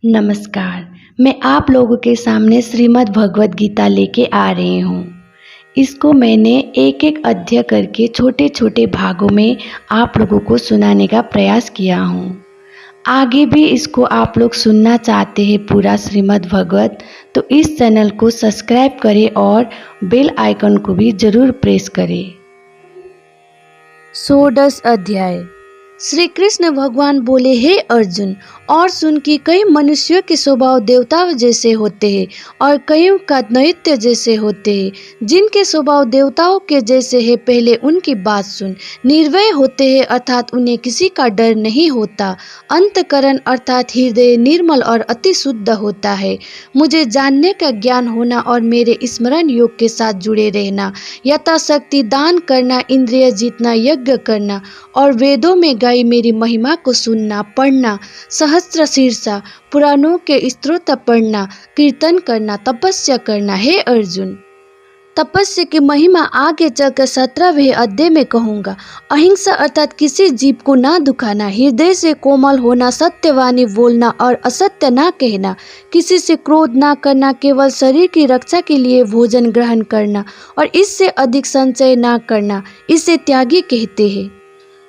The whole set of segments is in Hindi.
नमस्कार। मैं आप लोगों के सामने श्रीमद् भगवत गीता लेके आ रही हूँ। इसको मैंने एक एक अध्याय करके छोटे छोटे भागों में आप लोगों को सुनाने का प्रयास किया हूँ। आगे भी इसको आप लोग सुनना चाहते हैं पूरा श्रीमद् भगवत, तो इस चैनल को सब्सक्राइब करें और बेल आइकन को भी ज़रूर प्रेस करें। 16 अध्याय। श्री कृष्ण भगवान बोले, हे अर्जुन, और सुन कि कई मनुष्यों के स्वभाव देवताओं जैसे होते हैं और कईयों का दैत्य जैसे होते हैं। जिनके स्वभाव देवताओं के जैसे है, पहले उनकी बात सुन। निर्भय होते हैं अर्थात उन्हें किसी का डर नहीं होता। अंतकरण अर्थात हृदय निर्मल और अति शुद्ध होता है। मुझे जानने का ज्ञान होना और मेरे स्मरण योग के साथ जुड़े रहना, यथाशक्ति दान करना, इंद्रिय जीतना, यज्ञ करना और वेदों में गाई मेरी महिमा को सुनना, पढ़ना, सहस्त्र शीर्षा पुराणों के स्तोत्र पढ़ना, कीर्तन करना, तपस्या करना। हे अर्जुन, तपस्या की महिमा आगे चलकर 17वें अध्याय में कहूँगा। अहिंसा अर्थात किसी जीव को ना दुखाना, हृदय से कोमल होना, सत्यवाणी बोलना और असत्य ना कहना, किसी से क्रोध ना करना, केवल शरीर की रक्षा के लिए भोजन ग्रहण करना और इससे अधिक संचय ना करना, इसे त्यागी कहते हैं।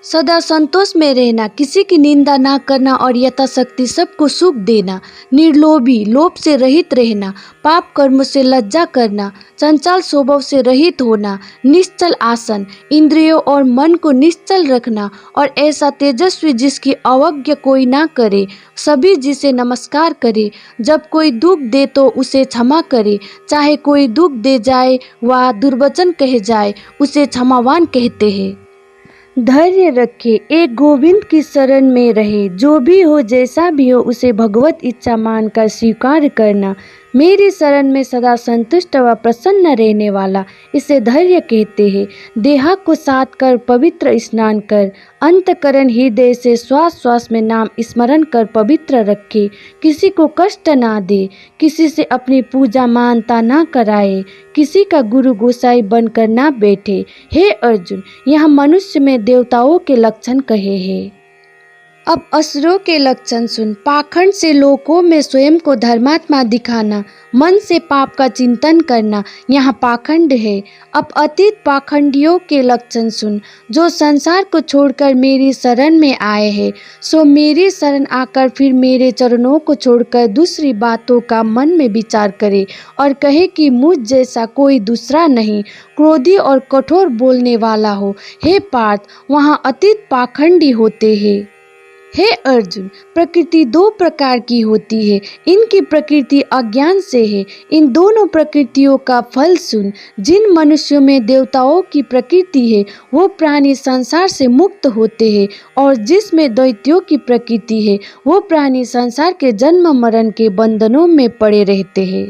सदा संतोष में रहना, किसी की निंदा ना करना और यथाशक्ति सबको सुख देना, निर्लोभी, लोभ से रहित रहना, पाप कर्म से लज्जा करना, चंचल स्वभाव से रहित होना, निश्चल आसन, इंद्रियों और मन को निश्चल रखना और ऐसा तेजस्वी जिसकी अवज्ञा कोई ना करे, सभी जिसे नमस्कार करे। जब कोई दुख दे तो उसे क्षमा करे, चाहे कोई दुख दे जाए व दुर्वचन कह जाए, उसे क्षमावान कहते हैं। धैर्य रखे, एक गोविंद की शरण में रहे, जो भी हो जैसा भी हो उसे भगवत इच्छा मानकर स्वीकार करना। मेरी शरण में सदा संतुष्ट व प्रसन्न रहने वाला, इसे धैर्य कहते हैं। देह को साथ कर पवित्र स्नान कर, अंतकरण हृदय से श्वास श्वास में नाम स्मरण कर पवित्र रखे, किसी को कष्ट ना दे, किसी से अपनी पूजा मानता ना कराए, किसी का गुरु गोसाई बनकर ना बैठे। हे अर्जुन, यहाँ मनुष्य में देवताओं के लक्षण कहे हैं। अब असुरों के लक्षण सुन। पाखंड से लोकों में स्वयं को धर्मात्मा दिखाना, मन से पाप का चिंतन करना, यहाँ पाखंड है। अब अतीत पाखंडियों के लक्षण सुन। जो संसार को छोड़कर मेरी शरण में आए हैं, सो मेरी शरण आकर फिर मेरे चरणों को छोड़कर दूसरी बातों का मन में विचार करे और कहे कि मुझ जैसा कोई दूसरा नहीं, क्रोधी और कठोर बोलने वाला हो। हे पार्थ, वहाँ अतीत पाखंडी होते हैं। हे अर्जुन, प्रकृति दो प्रकार की होती है। इनकी प्रकृति अज्ञान से है। इन दोनों प्रकृतियों का फल सुन। जिन मनुष्यों में देवताओं की प्रकृति है, वो प्राणी संसार से मुक्त होते हैं, और जिसमें दैत्यों की प्रकृति है, वो प्राणी संसार के जन्म मरण के बंधनों में पड़े रहते हैं।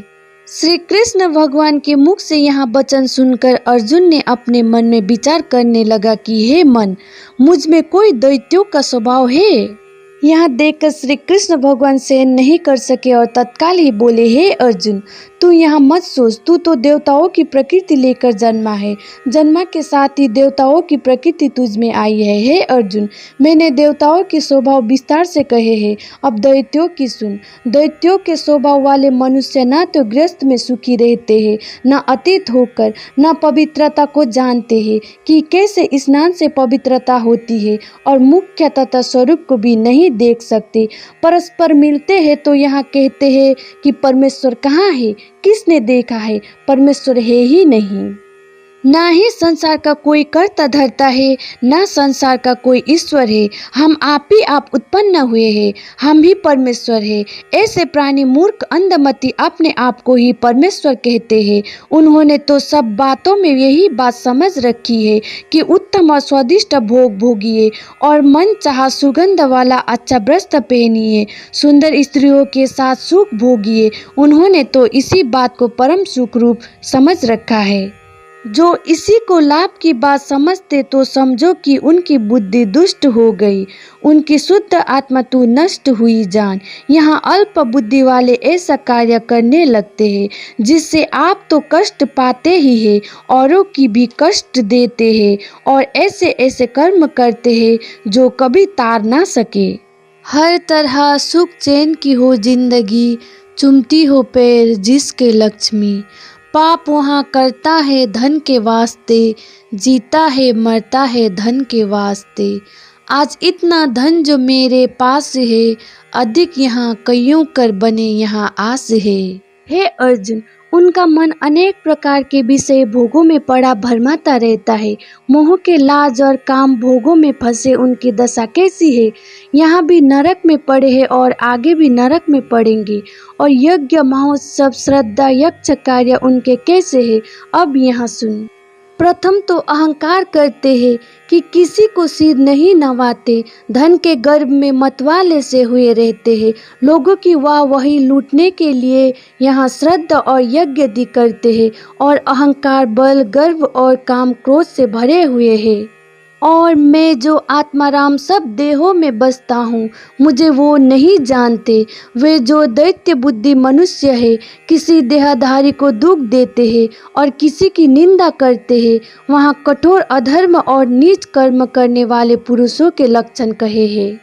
श्री कृष्ण भगवान के मुख से यहाँ वचन सुनकर अर्जुन ने अपने मन में विचार करने लगा कि हे मन, मुझ में कोई दैत्यों का स्वभाव है? यहाँ देखकर श्री कृष्ण भगवान सहन नहीं कर सके और तत्काल ही बोले, हे अर्जुन, तू यहाँ मत सोच, तू तो देवताओं की प्रकृति लेकर जन्मा है। जन्मा के साथ ही देवताओं की प्रकृति तुझ में आई है। हे अर्जुन, मैंने देवताओं के स्वभाव विस्तार से कहे हैं, अब दैत्यों की सुन। दैत्यों के स्वभाव वाले मनुष्य न तो गृहस्थ में सुखी रहते हैं, न अतीत होकर, न पवित्रता को जानते हैं कि कैसे स्नान से पवित्रता होती है, और मुख्य तथा स्वरूप को भी नहीं देख सकते। परस्पर मिलते हैं तो यहाँ कहते हैं कि परमेश्वर कहाँ है? किसने देखा है? परमेश्वर है ही नहीं। ना ही संसार का कोई कर्ता धर्ता है, ना संसार का कोई ईश्वर है। हम आप ही आप उत्पन्न हुए हैं, हम ही परमेश्वर है। ऐसे प्राणी मूर्ख अंधमति अपने आप को ही परमेश्वर कहते हैं। उन्होंने तो सब बातों में यही बात समझ रखी है कि उत्तम और स्वादिष्ट भोग भोगिए और मन चाहा सुगंध वाला अच्छा वस्त्र पहनिए, सुंदर स्त्रियों के साथ सुख भोगिए। उन्होंने तो इसी बात को परम सुख रूप समझ रखा है। जो इसी को लाभ की बात समझते तो समझो कि उनकी बुद्धि दुष्ट हो गई, उनकी शुद्ध आत्मा तो नष्ट हुई जान। यहाँ अल्प बुद्धि वाले ऐसा कार्य करने लगते हैं जिससे आप तो कष्ट पाते ही हैं, औरों की भी कष्ट देते हैं, और ऐसे ऐसे कर्म करते हैं जो कभी तार ना सके। हर तरह सुख चैन की हो जिंदगी, चुमती हो पैर जिसके लक्ष्मी। पाप वहाँ करता है धन के वास्ते, जीता है मरता है धन के वास्ते। आज इतना धन जो मेरे पास है, अधिक यहाँ कईयों कर बने यहाँ आस है। हे अर्जुन, उनका मन अनेक प्रकार के विषय भोगों में पड़ा भरमाता रहता है। मोह के लाज और काम भोगों में फंसे उनकी दशा कैसी है। यहाँ भी नरक में पड़े हैं और आगे भी नरक में पड़ेंगे। और यज्ञ महोत्सव श्रद्धा यक्ष कार्य उनके कैसे है, अब यहाँ सुन। प्रथम तो अहंकार करते हैं कि किसी को सिर नहीं नवाते, धन के गर्भ में मतवाले से हुए रहते हैं। लोगों की वाह वही लूटने के लिए यहाँ श्रद्धा और यज्ञ आदि करते हैं और अहंकार बल गर्व और काम क्रोध से भरे हुए हैं। और मैं जो आत्माराम सब देहों में बसता हूँ, मुझे वो नहीं जानते। वे जो दैत्य बुद्धि मनुष्य है, किसी देहधारी को दुख देते हैं और किसी की निंदा करते हैं, वहाँ कठोर अधर्म और नीच कर्म करने वाले पुरुषों के लक्षण कहे हैं।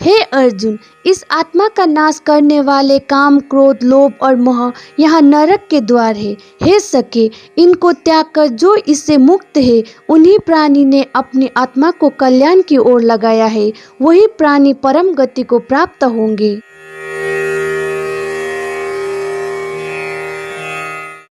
हे अर्जुन, इस आत्मा का नाश करने वाले काम क्रोध लोभ और मोह यहाँ नरक के द्वार है। हे सखे, इनको त्याग कर जो इससे मुक्त है, उन्हीं प्राणी ने अपनी आत्मा को कल्याण की ओर लगाया है। वही प्राणी परम गति को प्राप्त होंगे।